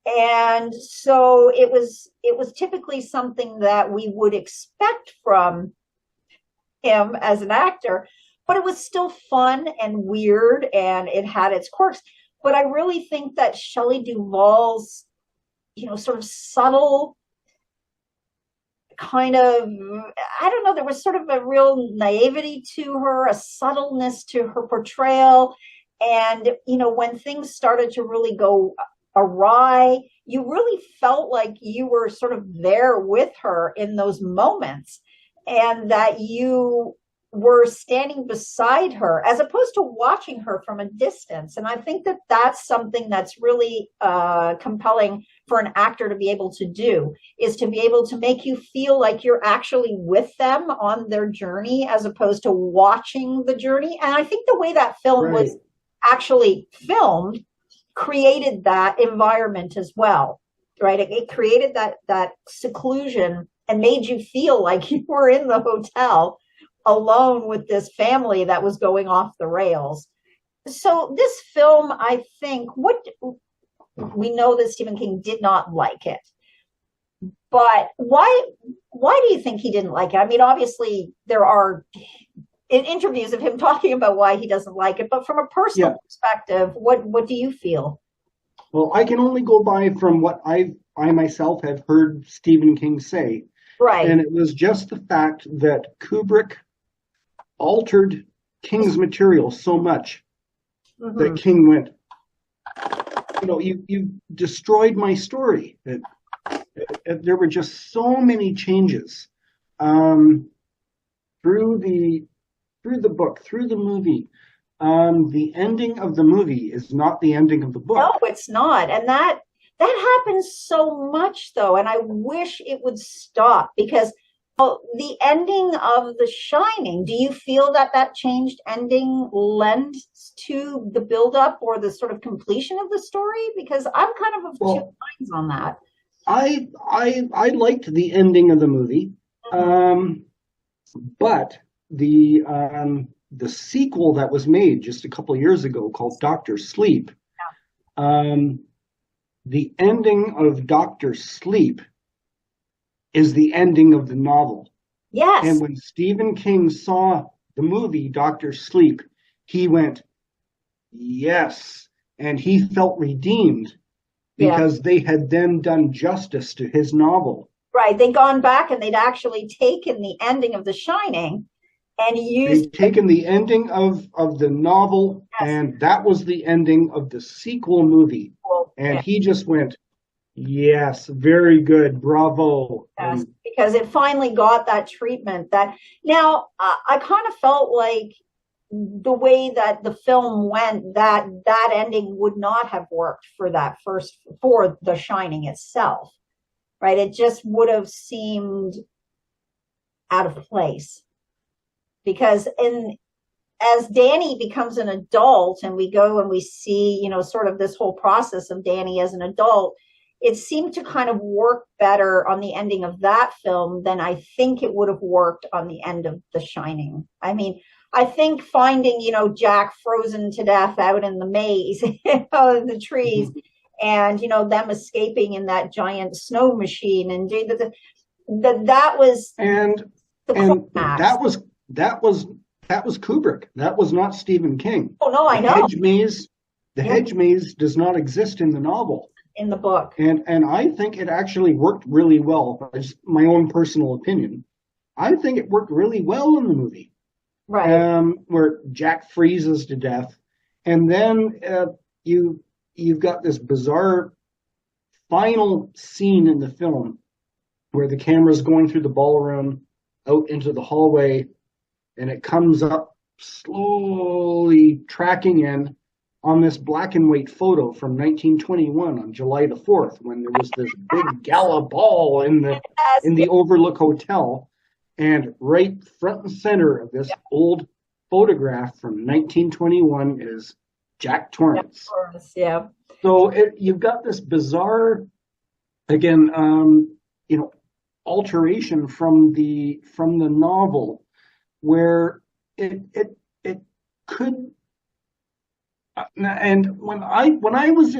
And so it was typically something that we would expect from him as an actor, but it was still fun and weird and it had its quirks. But I really think that Shelley Duvall's, sort of subtle kind of, I don't know, there was sort of a real naivety to her, a subtleness to her portrayal. And, when things started to really go awry, you really felt like you were sort of there with her in those moments, and that you were standing beside her as opposed to watching her from a distance. And I think that that's something that's really compelling for an actor to be able to do, is to be able to make you feel like you're actually with them on their journey as opposed to watching the journey. And I think the way that film Right. was actually filmed created that environment as well, right? It created that seclusion and made you feel like you were in the hotel alone with this family that was going off the rails. So this film, I think, what we know that Stephen King did not like it, but why do you think he didn't like it? I mean, obviously there are in interviews of him talking about why he doesn't like it, but from a personal Yeah. perspective, what do you feel? Well, I can only go by from what I myself have heard Stephen King say, Right. and it was just the fact that Kubrick altered King's material so much that Mm-hmm. King went, you destroyed my story. There were just so many changes um, through the book, through the movie. The ending of the movie is not the ending of the No, book. it's not. And that happens so much though, and I wish it would stop because the ending of The Shining, do you feel that that changed ending lends to the buildup or the sort of completion of the story? Because I'm kind of two Well, minds on that. I liked the ending of the movie, Mhm. um, but the sequel that was made just a couple of years ago called Doctor Sleep, um, the ending of Doctor Sleep is the ending of the novel. And Yes. when Stephen King saw the movie Doctor Sleep, he went, yes. And he felt redeemed Yeah. because they had then done justice to his novel. Right. They'd gone back and they'd actually taken the ending of The Shining and used They'd taken the ending of the novel, yes, and that was the ending of the sequel movie. well, And yeah, he just went, yes, very good, bravo. yes, And because it finally got that treatment that now I kind of felt like the way that the film went, that ending would not have worked for that first for The Shining itself, right? It just would have seemed out of place because in as Danny becomes an adult and we go and we see, sort of this whole process of Danny as an adult, it seemed to kind of work better on the ending of that film than I think it would have worked on the end of The Shining. I mean, I think finding, Jack frozen to death out in the maze, in the trees, and, them escaping in that giant snow machine and doing that was and the and climax. that was Kubrick. That was not Stephen King. Oh, no, The I know. hedge maze, the Yeah, hedge maze does not exist in the novel. in the book. And I think it actually worked really well. Just my own personal opinion. I think it worked really well in the movie, Right. where Jack freezes to death, and then you've got this bizarre final scene in the film where the camera's going through the ballroom out into the hallway, and it comes up slowly tracking in on this black and white photo from 1921 on July the 4th when there was this big gala ball Yes, in yeah, the Overlook Hotel, and right front and center of this old photograph from 1921 is Jack yeah, of Torrance. course, yeah. So you've got this bizarre, again, you know, alteration from the novel where it could And when I was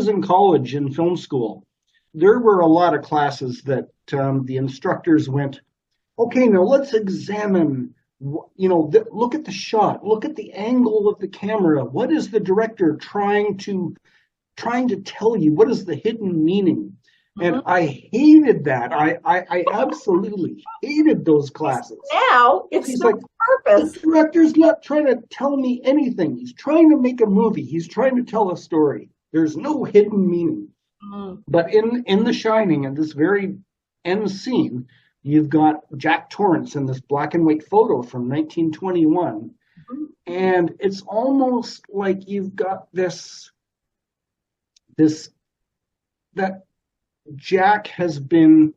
in college in film school, there were a lot of classes that the instructors went, okay, now let's examine. Look at the shot, look at the angle of the camera. What is the director trying to tell you? What is the hidden meaning? And Mhm. I hated that. I absolutely hated those classes. Now it's He's the like, the purpose. director's not trying to tell me anything. He's trying to make a movie. He's trying to tell a story. There's no hidden meaning. Mm. But in The Shining, in this very end scene, you've got Jack Torrance in this black and white photo from 1921, and it's almost like you've got this that Jack has been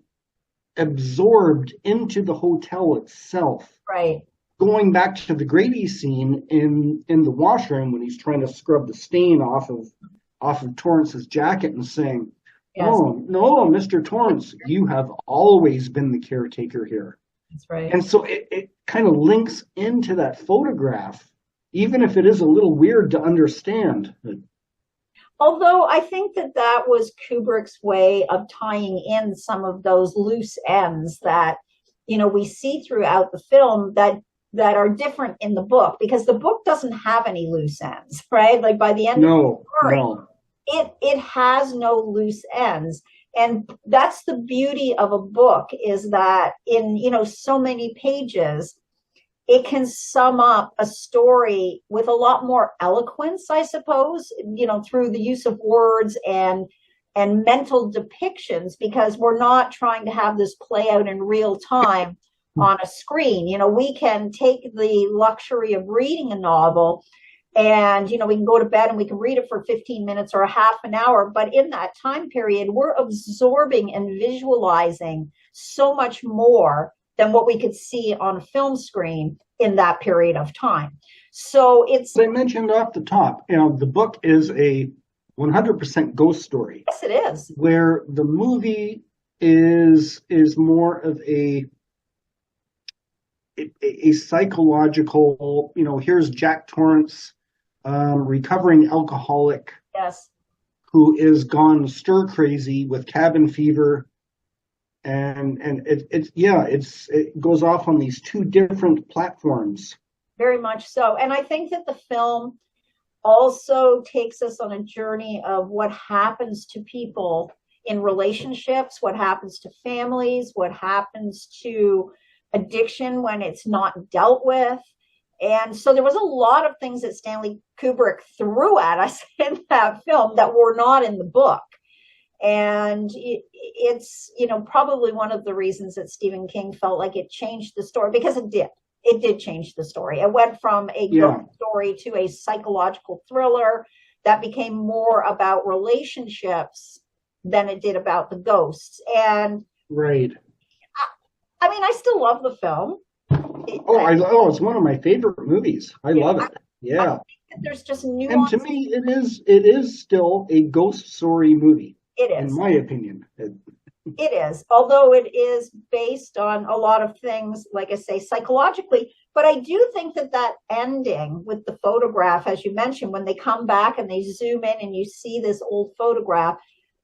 absorbed into the hotel itself. Right. Going back to the Grady scene in the washroom when he's trying to scrub the stain off of Torrance's jacket and saying, Yes, "Oh no, Mr. Torrance, you have always been the caretaker here." that's right. And so it kind of links into that photograph, even if it is a little weird to understand. Although I think that that was Kubrick's way of tying in some of those loose ends that, we see throughout the film that are different in the book, because the book doesn't have any loose ends, right? Like by the end of the No, story, no. it has no loose ends. And that's the beauty of a book, is that in, so many pages, it can sum up a story with a lot more eloquence, I suppose, through the use of words and mental depictions, because we're not trying to have this play out in real time on a screen. We can take the luxury of reading a novel, and we can go to bed and we can read it for 15 minutes or a half an hour, but in that time period we're absorbing and visualizing so much more than what we could see on a film screen in that period of time. So it's, As I mentioned off the top, the book is a 100% ghost story, yes, it is. where the movie is more of a psychological. Here's Jack Torrance, recovering alcoholic, Yes, who is gone stir crazy with cabin fever, and it goes off on these two different platforms. very much so. And I think that the film also takes us on a journey of what happens to people in relationships, what happens to families, what happens to addiction when it's not dealt with. And so there was a lot of things that Stanley Kubrick threw at us in that film that were not in the book. And it's, probably one of the reasons that Stephen King felt like it changed the story, because it did change the story. It went from a ghost story to a psychological thriller that became more about relationships than it did about the ghosts. And Right. I mean, I still love the film. It's one of my favorite movies. I love it. Yeah. There's just And to nuance. me, it is still a ghost story movie, It in is. my opinion. It is, although it is based on a lot of things, like I say, psychologically. But I do think that that ending with the photograph, as you mentioned, when they come back and they zoom in and you see this old photograph,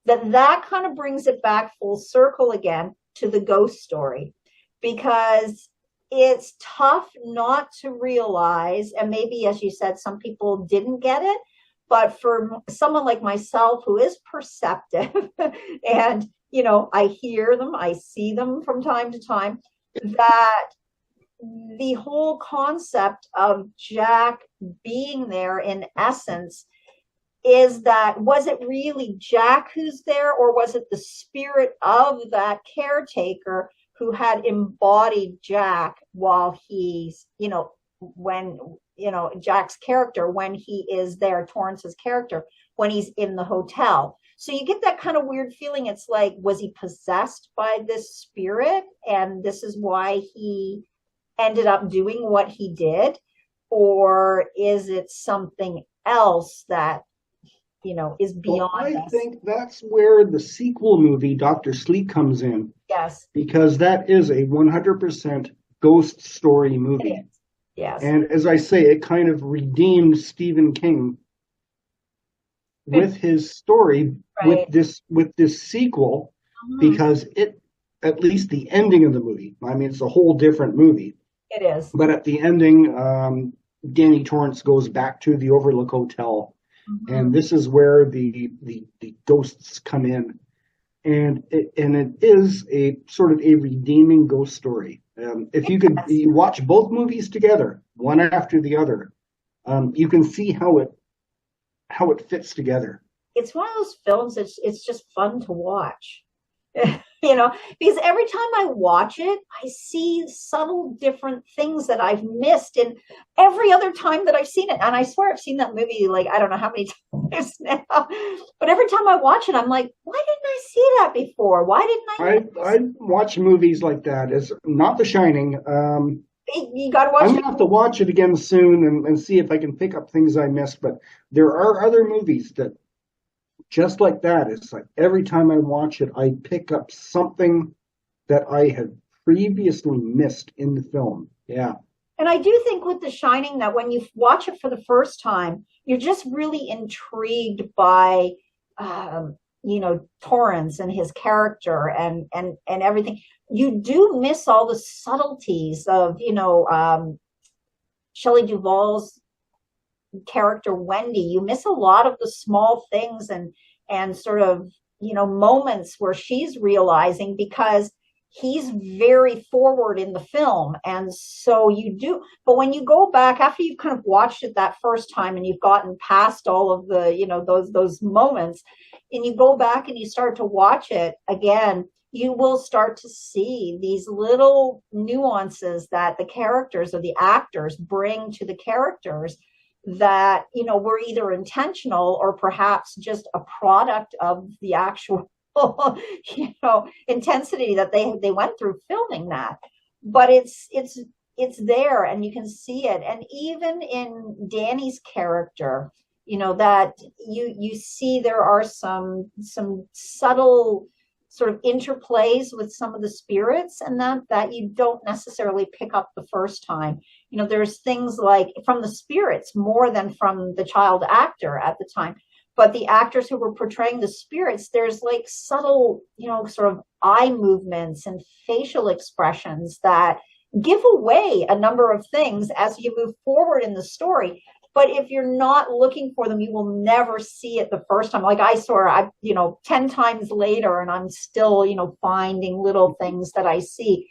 that kind of brings it back full circle again to the ghost story, because it's tough not to realize, and maybe, as you said, some people didn't get it, but for someone like myself who is perceptive and I hear them, I see them from time to time, that the whole concept of Jack being there in essence is that, was it really Jack who's there, or was it the spirit of that caretaker who had embodied Jack while he's, when, Jack's character, when he is there, Torrance's character, when he's in the hotel. So you get that kind of weird feeling. It's like, was he possessed by this spirit? And this is why he ended up doing what he did? Or is it something else that, is Well, beyond I us? think that's where the sequel movie, Dr. Sleep, comes in, Yes, because that is a 100% ghost story it movie. is. Yes. And as I say, it kind of redeemed Stephen King with his story Right. with this sequel, Mhm. because it, at least the ending of the movie, I mean, it's a whole different movie, It is. but at the ending, Danny Torrance goes back to the Overlook Hotel, and Mhm. this is where the ghosts come in, and it is a sort of a redeeming ghost story. If Yes. you watch both movies together, one after the other, you can see how it fits together. It's one of those films it's just fun to watch. You know, because every time I watch it, I see subtle different things that I've missed in every other time that I've seen it. And I swear I've seen that movie like I don't know how many times now. But every time I watch it, I'm like, why didn't I see that before? Why didn't I I notice? watch movies like that. It's not The Shining. You got to watch I'm it. gonna have to watch it again soon and see if I can pick up things I missed. But there are other movies that just like that. It's like every time I watch it, I pick up something that I had previously missed in the film. Yeah. And I do think with The Shining that when you watch it for the first time, you're just really intrigued by, Torrance and his character and everything. You do miss all the subtleties of, Shelley Duvall's character Wendy. You miss a lot of the small things and sort of moments where she's realizing because he's very forward in the film and so you do but when you go back after you've kind of watched it that first time and you've gotten past all of the those moments and you go back and you start to watch it again you will start to see these little nuances that the characters or the actors bring to the characters that were either intentional or perhaps just a product of the actual intensity that they went through filming that but it's there and you can see it and even in Danny's character that you see there are some subtle sort of interplays with some of the spirits and that you don't necessarily pick up the first time there's things like from the spirits more than from the child actor at the time but the actors who were portraying the spirits there's like subtle sort of eye movements and facial expressions that give away a number of things as you move forward in the story but if you're not looking for them you will never see it the first time like I saw I 10 times later and I'm still finding little things that I see